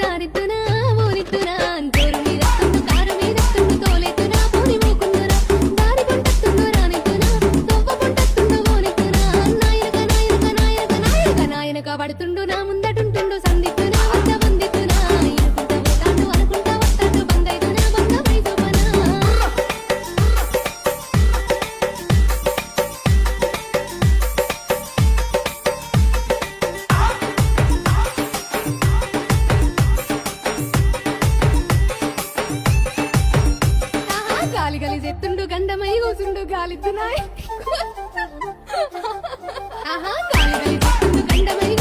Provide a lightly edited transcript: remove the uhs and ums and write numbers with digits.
దారిద్దునా ఊరిద్దునా జోరు మీదెత్తుండు కారు మీదెత్తుండు తోలెత్తునా పోని మూకుందునా దారి పొంటెత్తుండు రానిద్దునా తొవ్వ పొంటెత్తుండు ఓనిద్దునా నాయనక నాయనక నాయనక నాయనక నాయనక పడుతుండు నా ముందటుంటుండు సందిద్దునా వద్ద వందిద్దునా ఇనుకుంట పోతాండు అనుకుంటా వస్తాడు బందైదునా బంద వైజోపనా గాలి గలి చెత్తుండు గండమై కూసుండు గాలిద్దునాయ్ ఆహా గాలి గలి చెత్తుండు గండమై